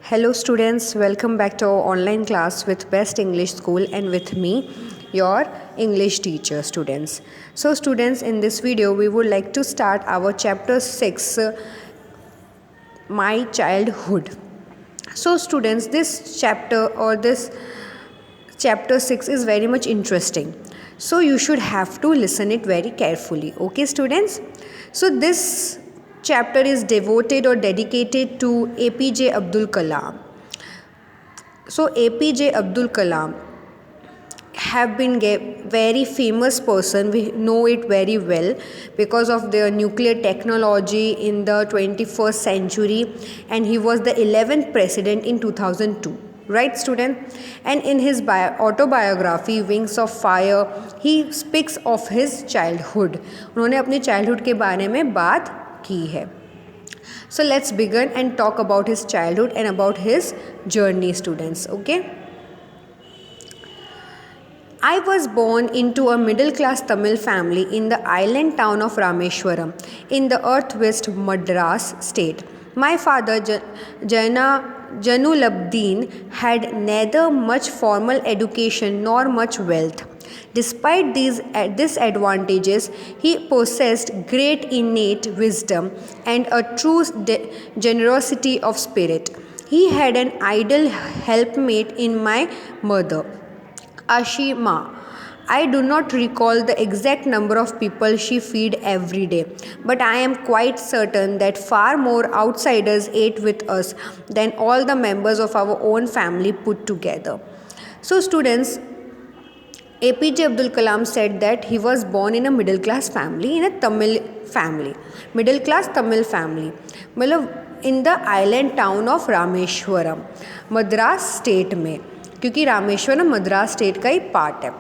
Hello students, welcome back to our online class with Best English School and with me, your English teacher students. So students, in this video we would like to start our chapter 6, My Childhood. So students, this chapter 6 is very much interesting. So you should have to listen it very carefully. Okay students? So this chapter is devoted or dedicated to APJ Abdul Kalam. So APJ Abdul Kalam have been very famous person. We know it very well because of their nuclear technology in the 21st century, and he was the 11th president in 2002. Right student? And in his autobiography Wings of Fire, he speaks of his childhood. उन्होंने अपने childhood के बारे में बात की है. So let's begin and talk about his childhood and about his journey students. Okay. I was born into a middle class Tamil family in the island town of Rameshwaram in the Earth-West Madras state. My father Janulabdin had neither much formal education nor much wealth. Despite these disadvantages, he possessed great innate wisdom and a true generosity of spirit. He had an ideal helpmate in my mother, Ashima. I do not recall the exact number of people she fed every day, but I am quite certain that far more outsiders ate with us than all the members of our own family put together. So students, APJ Abdul Kalam said that he was born in a middle class family, in a Tamil family, middle class Tamil family, in the island town of Rameshwaram, Madras state में, क्योंकि Rameswaram Madras state का ही part है.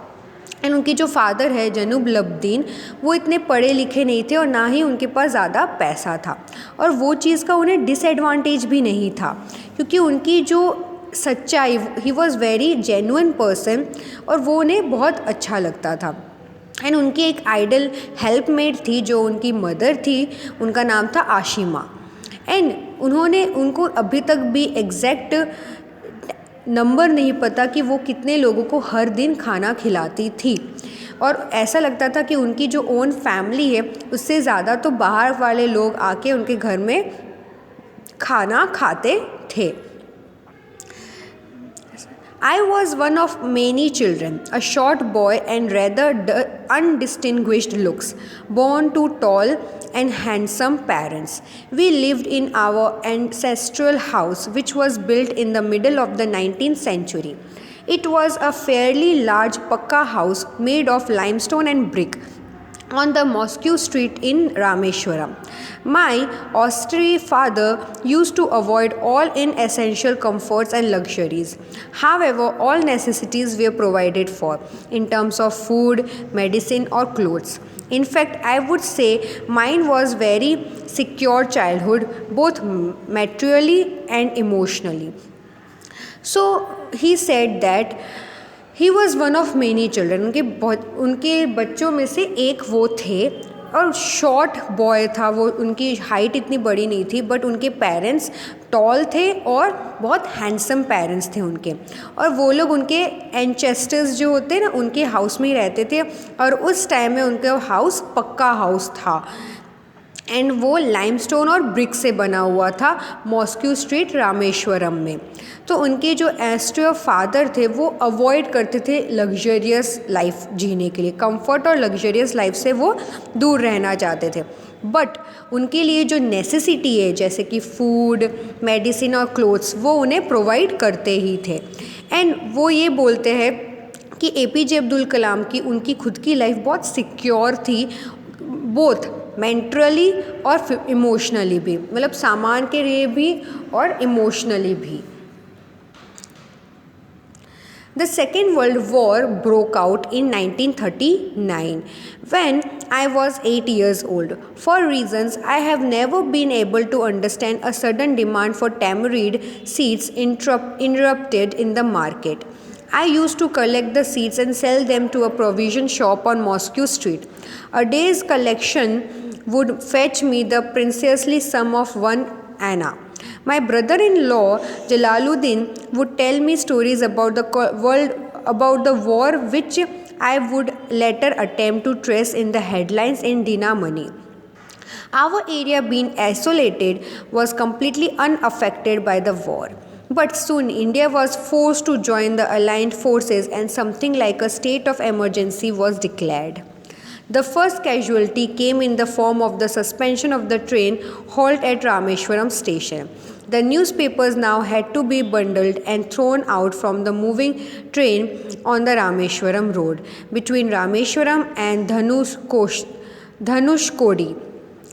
And उनके जो father है जनुलब्दीन, वो इतने पढ़े लिखे नहीं थे और ना ही उनके पास ज़्यादा पैसा था, और वो चीज़ का उन्हें डिसएडवांटेज भी नहीं था क्योंकि उनकी जो सच्चाई, he was very genuine person, और वो उन्हें बहुत अच्छा लगता था. एंड उनकी एक आइडल हेल्पमेट थी जो उनकी मदर थी, उनका नाम था आशिमा. एंड उनको अभी तक भी एग्जैक्ट नंबर नहीं पता कि वो कितने लोगों को हर दिन खाना खिलाती थी, और ऐसा लगता था कि उनकी जो ओन फैमिली है उससे ज़्यादा तो बाहर वाले लोग आके उनके घर में खाना खाते थे. I was one of many children, a short boy and rather undistinguished looks, born to tall and handsome parents. We lived in our ancestral house, which was built in the middle of the 19th century. It was a fairly large pakka house made of limestone and brick on the Mosque Street in Rameshwaram. My austere father used to avoid all inessential comforts and luxuries. However, all necessities were provided for in terms of food, medicine or clothes. In fact, I would say mine was very secure childhood, both materially and emotionally. So he said that he was one of many children. उनके बच्चों में से एक वो थे, और short boy था वो. उनकी हाइट इतनी बड़ी नहीं थी, बट उनके पेरेंट्स टॉल थे और बहुत हैंडसम पेरेंट्स थे उनके, और वो लोग उनके एंचेस्टर्स जो होते हैं ना, उनके हाउस में ही रहते थे, और उस टाइम में उनका हाउस पक्का हाउस था, एंड वो लाइमस्टोन और ब्रिक से बना हुआ था मॉस्क्यू स्ट्रीट रामेश्वरम में. तो उनके जो एस्ट्रियो फादर थे वो अवॉइड करते थे लग्जरियस लाइफ जीने के लिए, कंफर्ट और लग्जरियस लाइफ से वो दूर रहना चाहते थे. बट उनके लिए जो नेसेसिटी है जैसे कि फूड, मेडिसिन और क्लोथ्स, वो उन्हें प्रोवाइड करते ही थे. एंड वो ये बोलते हैं कि APJ अब्दुल कलाम की उनकी खुद की लाइफ बहुत सिक्योर थी, बोथ मेंटली और इमोशनली भी, मतलब सामान के लिए भी और इमोशनली भी. The Second World War broke out in 1939 when I was 8 years old. For reasons I have never been able to understand, a sudden demand for tamarind seeds erupted in the market. I used to collect the seeds and sell them to a provision shop on Mosque Street. A day's collection would fetch me the princely sum of 1 anna. My brother-in-law Jalaluddin would tell me stories about the about the war which I would later attempt to trace in the headlines in Dinamani. Our area, being isolated, was completely unaffected by the war. But soon India was forced to join the allied forces and something like a state of emergency was declared. The first casualty came in the form of the suspension of the train halt at Rameshwaram station. The newspapers now had to be bundled and thrown out from the moving train on the Rameshwaram road between Rameshwaram and Dhanushkodi.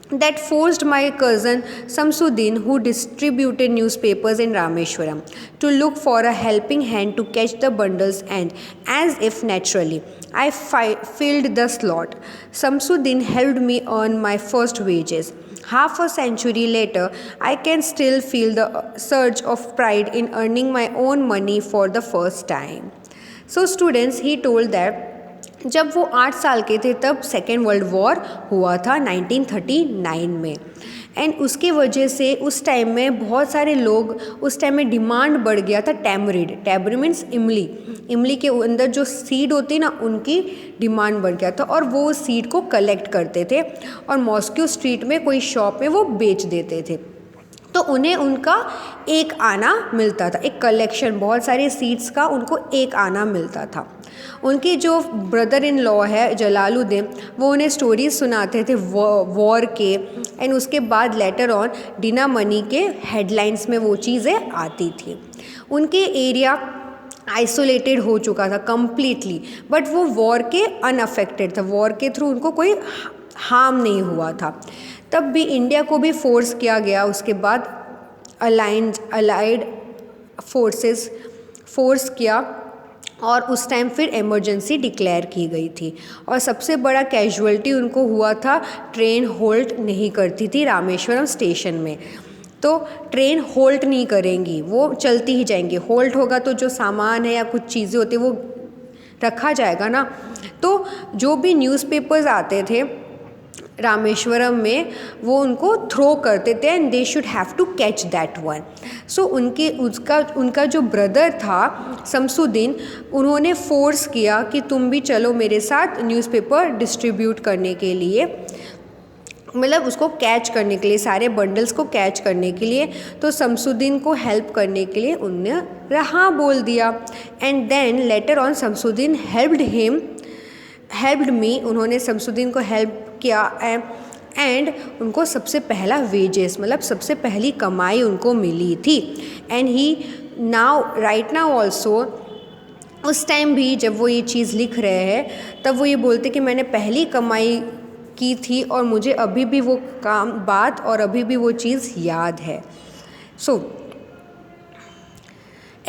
That forced my cousin Samsuddin, who distributed newspapers in Rameshwaram, to look for a helping hand to catch the bundles, and, as if naturally, I filled the slot. Samsuddin helped me earn my first wages. Half a century later, I can still feel the surge of pride in earning my own money for the first time. So, students, he told that जब वो 8 साल के थे तब second world war हुआ था 1939 में। And उसके वजह से उस टाइम में बहुत सारे लोग, उस टाइम में डिमांड बढ़ गया था टैमरिड। टैमरिड मीन्स इमली, इमली के अंदर जो सीड होती ना, उनकी डिमांड बढ़ गया था और वो उस सीड को कलेक्ट करते थे और मॉस्को स्ट्रीट में कोई शॉप में वो बेच देते थे। तो उन्हें उनका एक आना मिलता था, एक कलेक्शन, बहुत सारे सीड्स का उनको एक आना मिलता था। उनकी जो ब्रदर इन लॉ है जलालुद्दीन, वो उन्हें स्टोरीज सुनाते थे वॉर के, एंड उसके बाद लेटर ऑन डिनामनी के हेडलाइंस में वो चीज़ें आती थी। उनके एरिया आइसोलेटेड हो चुका था कम्प्लीटली, बट वो वॉर के अनअफेक्टेड था, वॉर के थ्रू उनको कोई हार्म नहीं हुआ था। तब भी इंडिया को भी फोर्स किया गया, उसके बाद अलाइड फोर्सेस फोर्स किया और उस टाइम फिर इमरजेंसी डिक्लेयर की गई थी। और सबसे बड़ा कैजुअल्टी उनको हुआ था, ट्रेन होल्ट नहीं करती थी रामेश्वरम स्टेशन में। तो ट्रेन होल्ट नहीं करेंगी, वो चलती ही जाएंगी। होल्ट होगा तो जो सामान है या कुछ चीज़ें होती है वो रखा जाएगा ना। तो जो भी न्यूज़पेपर्स आते थे रामेश्वरम में वो उनको थ्रो करते थे and they should have to catch that one. So उनका जो ब्रदर था शमसुद्दीन, उन्होंने फोर्स किया कि तुम भी चलो मेरे साथ न्यूज़पेपर डिस्ट्रीब्यूट करने के लिए, मतलब उसको कैच करने के लिए, सारे बंडल्स को कैच करने के लिए। तो शमसुद्दीन को हेल्प करने के लिए उनने हाँ बोल दिया। And then later on Shamsuddin helped me, उन्होंने शमसुद्दीन को हेल्प किया एंड उनको सबसे पहला वेजेस, मतलब सबसे पहली कमाई उनको मिली थी। And he right now also, उस टाइम भी जब वो ये चीज़ लिख रहे हैं तब वो ये बोलते कि मैंने पहली कमाई की थी और मुझे अभी भी वो बात और अभी भी वो चीज़ याद है। सो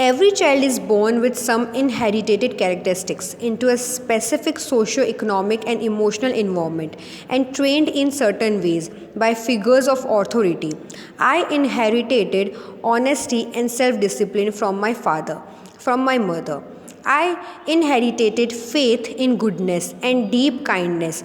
every child is born with some inherited characteristics into a specific socio-economic and emotional environment and trained in certain ways by figures of authority. I inherited honesty and self-discipline from my father, from my mother. I inherited faith in goodness and deep kindness,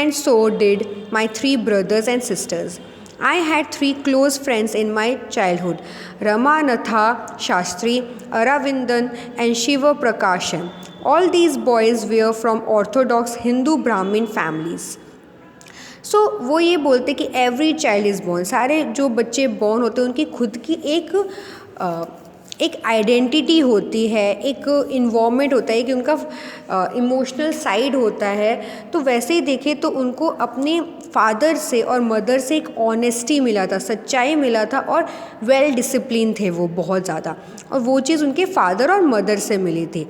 and so did my 3 brothers and sisters. I had 3 close friends in my childhood, Ramanatha Shastri, Aravindan and Shiva Prakashan. All these boys were from orthodox Hindu Brahmin families. So वो ये बोलते कि every child is born, सारे जो बच्चे born होते हैं उनकी खुद की एक आइडेंटिटी होती है, एक इन्वॉर्मेंट होता है कि उनका इमोशनल साइड होता है। तो वैसे ही देखें तो उनको अपने फादर से और मदर से एक ऑनेस्टी मिला था, सच्चाई मिला था और वेल डिसिप्लिन थे वो बहुत ज़्यादा, और वो चीज़ उनके फादर और मदर से मिली थी।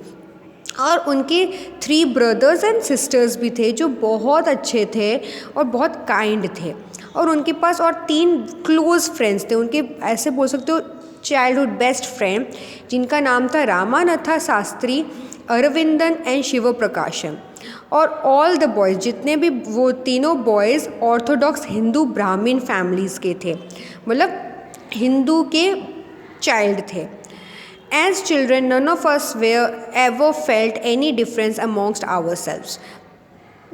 और उनके 3 ब्रदर्स एंड सिस्टर्स भी थे जो बहुत अच्छे थे और बहुत काइंड थे। और उनके पास और 3 क्लोज फ्रेंड्स थे, उनके ऐसे बोल सकते हो चाइल्डहुड बेस्ट फ्रेंड, जिनका नाम था रामानाथा शास्त्री, अरविंदन एंड शिव प्रकाशम। और ऑल द बॉयज़, जितने भी वो तीनों बॉयज़ ऑर्थोडॉक्स हिंदू ब्राह्मण फैमिलीज़ के थे, मतलब हिंदू के चाइल्ड थे। As children, none of us were ever felt any difference amongst ourselves.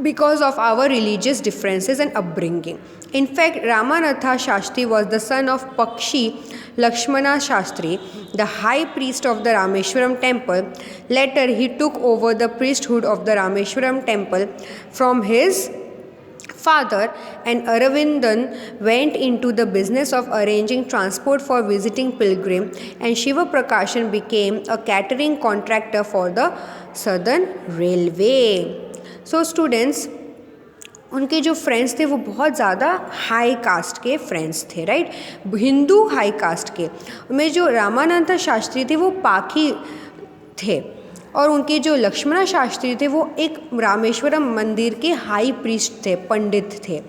because of our religious differences and upbringing. In fact, Ramanatha Shastri was the son of Pakshi Lakshmana Shastri, the high priest of the Rameshwaram temple. Later, he took over the priesthood of the Rameshwaram temple from his father, and Aravindan went into the business of arranging transport for visiting pilgrim, and Shiva Prakashan became a catering contractor for the Southern Railway. So students, उनके जो friends थे वो बहुत ज़्यादा high cast के friends थे, right, Hindu high cast के में जो रामानंद शास्त्री थे वो पाखी थे, और उनके जो लक्ष्मणा शास्त्री थे वो एक रामेश्वरम मंदिर के हाई प्रीस्ट थे, पंडित थे।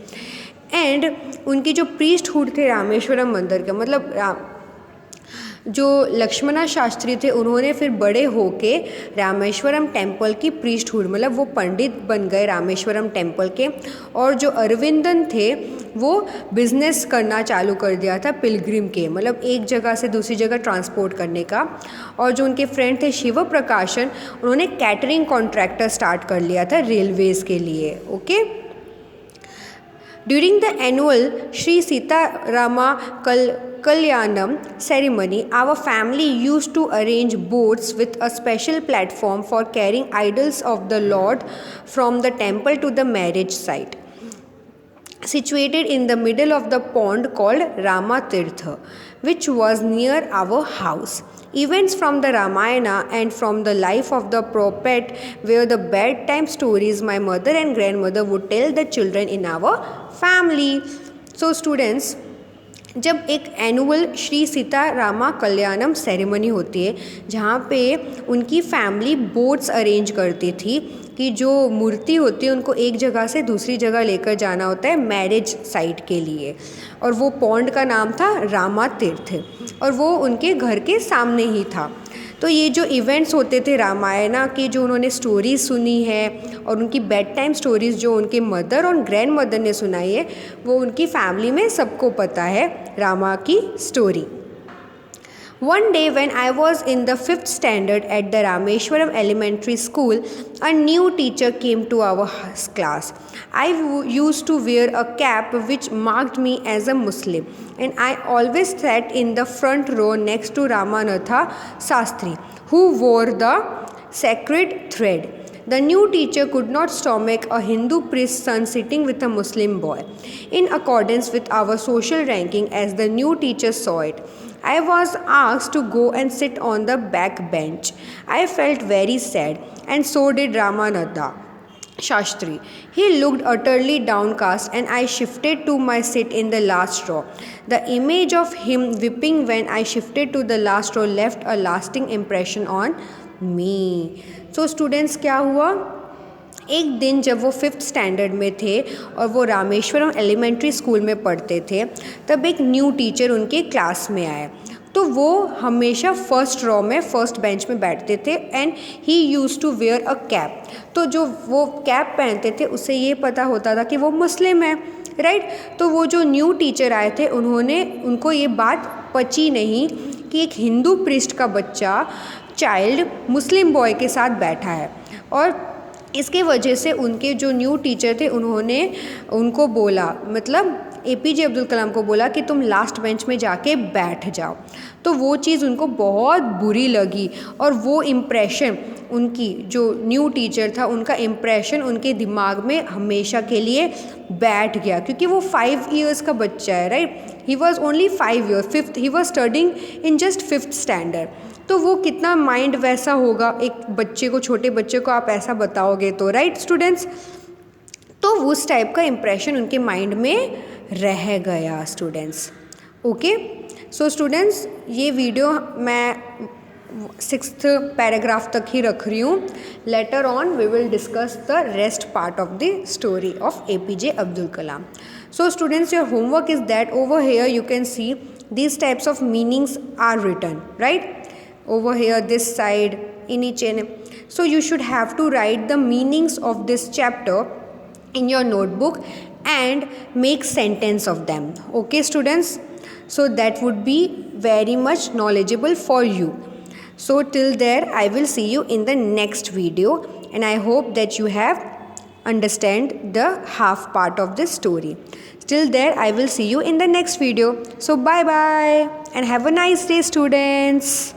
एंड उनकी जो प्रीस्टहुड थे रामेश्वरम मंदिर के, मतलब जो लक्ष्मणा शास्त्री थे उन्होंने फिर बड़े होके रामेश्वरम टेम्पल की प्रीस्टहुड, मतलब वो पंडित बन गए रामेश्वरम टेम्पल के। और जो अरविंदन थे वो बिजनेस करना चालू कर दिया था पिलग्रिम के, मतलब एक जगह से दूसरी जगह ट्रांसपोर्ट करने का। और जो उनके फ्रेंड थे शिव प्रकाशन, उन्होंने कैटरिंग कॉन्ट्रैक्टर स्टार्ट कर लिया था रेलवेज़ के लिए। Okay, during the annual Shri Sitarama Kalyanam ceremony, our family used to arrange boats with a special platform for carrying idols of the Lord from the temple to the marriage site, situated in the middle of the pond called Rama Tirtha, which was near our house. Events from the Ramayana and from the life of the prophet were the bedtime stories my mother and grandmother would tell the children in our family. So students, जब एक annual Shri Sita Rama कल्याणम ceremony होती है जहाँ पे उनकी family boats arrange करती थी कि जो मूर्ति होती है उनको एक जगह से दूसरी जगह लेकर जाना होता है मैरिज साइट के लिए, और वो पॉन्ड का नाम था रामा तीर्थ, और वो उनके घर के सामने ही था। तो ये जो इवेंट्स होते थे रामायणा की, जो उन्होंने स्टोरीज सुनी है और उनकी बेड टाइम स्टोरीज़ जो उनके मदर और ग्रैंड मदर ने सुनाई है, वो उनकी फैमिली में सबको पता है रामा की story. One day when I was in the 5th standard at the Rameshwaram Elementary School, a new teacher came to our class. I used to wear a cap which marked me as a Muslim, and I always sat in the front row next to Ramanatha Shastri, who wore the sacred thread. The new teacher could not stomach a Hindu priest's son sitting with a Muslim boy. In accordance with our social ranking, as the new teacher saw it, I was asked to go and sit on the back bench. I felt very sad, and so did Ramanatha Shastri. He looked utterly downcast, and I shifted to my seat in the last row. The image of him weeping when I shifted to the last row left a lasting impression on me. So students, क्या हुआ? एक दिन जब वो 5th standard में थे और वो रामेश्वरम एलिमेंट्री स्कूल में पढ़ते थे, तब एक न्यू टीचर उनके क्लास में आए। तो वो हमेशा फर्स्ट रो में फर्स्ट बेंच में बैठते थे, and he use to wear a cap. तो जो वो कैप पहनते थे उससे ये पता होता था कि वो मुस्लिम है, राइट। तो वो जो न्यू टीचर आए थे उनको ये बात पची नहीं कि एक हिंदू प्रीस्ट का बच्चा चाइल्ड मुस्लिम बॉय के साथ बैठा है, और इसके वजह से उनके जो न्यू टीचर थे उन्होंने उनको बोला, मतलब APJ अब्दुल कलाम को बोला कि तुम लास्ट बेंच में जाके बैठ जाओ। तो वो चीज़ उनको बहुत बुरी लगी, और वो इम्प्रेशन उनकी जो न्यू टीचर था उनका इम्प्रेशन उनके दिमाग में हमेशा के लिए बैठ गया, क्योंकि वो 5 इयर्स का बच्चा है, right. He was only 5 years, he was studying in just 5th standard. तो वो कितना माइंड वैसा होगा, एक बच्चे को, छोटे बच्चे को आप ऐसा बताओगे तो, राइट स्टूडेंट्स। तो उस टाइप का इम्प्रेशन उनके माइंड में रह गया स्टूडेंट्स। ओके, सो स्टूडेंट्स, ये वीडियो मैं 6th पैराग्राफ तक ही रख रही हूँ। Later on we will discuss the rest part of the story of APJ Abdul Kalam. So students, your homework is that over here you can see these types of meanings are written, right? Over here, this side, in each and so you should have to write the meanings of this chapter in your notebook and make sentence of them. Okay students, so that would be very much knowledgeable for you. So till there, I will see you in the next video, and I hope that you have understand the half part of this story. Till there, I will see you in the next video. So bye bye and have a nice day, students.